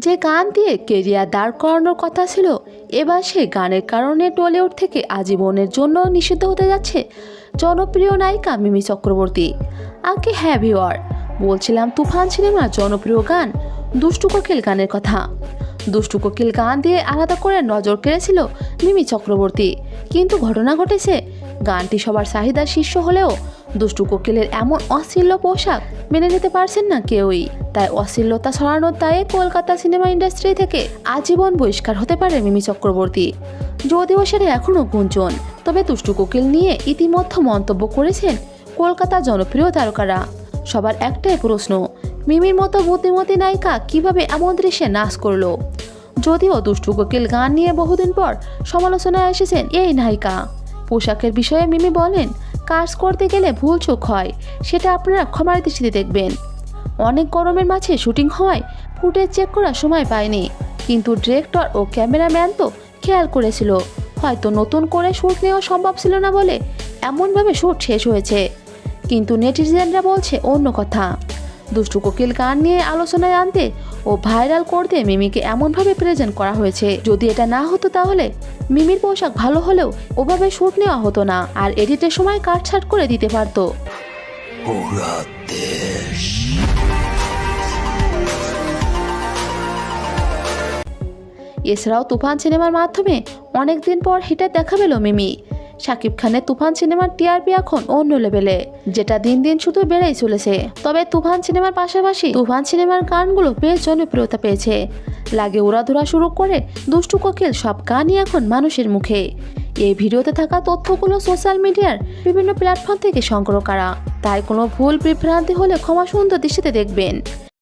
যে গান দিয়ে কেরিয়ার দাঁড় করানোর কথা ছিল, এবার সেই গানের কারণে টলিউড থেকে আজীবনের জন্য নিষিদ্ধ হতে যাচ্ছে জনপ্রিয় নায়িকা মিমি চক্রবর্তী। আগে হ্যাঁ ভিউয়ার, বলছিলাম তুফান সিনেমার জনপ্রিয় গান দুষ্টু কোকিল গানের কথা। দুষ্টু কোকিল গান দিয়ে আলাদা করে নজর কেড়েছিল মিমি চক্রবর্তী, কিন্তু ঘটনা ঘটেছে গানটি সবার চাহিদার শীর্ষ হলেও দুষ্টু কোকিলের এমন অশ্লীল পোশাক মেনে নিতে পারছেন না কেউই। তাই অশ্লীলতা ছড়ানোর দায়ে কলকাতা সিনেমা ইন্ডাস্ট্রি থেকে আজীবন বহিষ্কার হতে পারে মিমি চক্রবর্তী। যদিও সেটা এখনও গুঞ্জন, তবে দুষ্টু কোকিল নিয়ে ইতিমধ্যে মন্তব্য করেছেন কলকাতার জনপ্রিয় তারকারা। সবার একটাই প্রশ্ন, মিমির মতো বুদ্ধিমতী নায়িকা কিভাবে এমন দৃশ্যে নাচ করলো। যদিও দুষ্টু কোকিল গান নিয়ে বহুদিন পর সমালোচনায় এসেছেন এই নায়িকা। পোশাকের বিষয়ে মিমি বলেন, কাজ করতে গেলে ভুল চোখ হয়, সেটা আপনারা ক্ষমার দৃষ্টিতে দেখবেন। অনেক গরমের মাঝে শুটিং হওয়ায় ফুটেজ চেক করার সময় পায়নি, কিন্তু ডিরেক্টর ও ক্যামেরাম্যান তো খেয়াল করেছিল। হয়তো নতুন করে শ্যুট নেওয়া সম্ভব ছিল না বলে এমনভাবে শ্যুট শেষ হয়েছে, কিন্তু নেটিজেনরা বলছে অন্য কথা। দুষ্টু কোকিল গান নিয়ে আলোচনায় আনতে ও ভাইরাল করতে মিমিকে এমনভাবে প্রেজেন্ট করা হয়েছে, যদি এটা না হতো তাহলে মিমির পোশাক ভালো হলেও ওভাবে শ্যুট নেওয়া হতো না, আর এডিটের সময় কাটছাট করে দিতে পারতো। এছাড়াও তুফান সিনেমার মাধ্যমে অনেকদিন পর হিটার দেখা পেল মিমি। শাকিব খানের তুফান সিনেমার টিআরপি এখন অন্য লেভেলে, যেটা দিন দিন শুধু বেড়েই চলেছে। তবে তুফান সিনেমার পাশাপাশি তুফান সিনেমার গানগুলো বেশ জনপ্রিয়তা পেয়েছে। লাগে উড়াধুরা শুরু করে দুষ্টু কোকিল সব গানই এখন মানুষের মুখে। এই ভিডিওতে থাকা তথ্যগুলো সোশ্যাল মিডিয়ার বিভিন্ন প্ল্যাটফর্ম থেকে সংগ্রহ করা, তাই কোনো ভুল বিভ্রান্তি হলে ক্ষমা সুন্দর দৃষ্টিতে দেখবেন।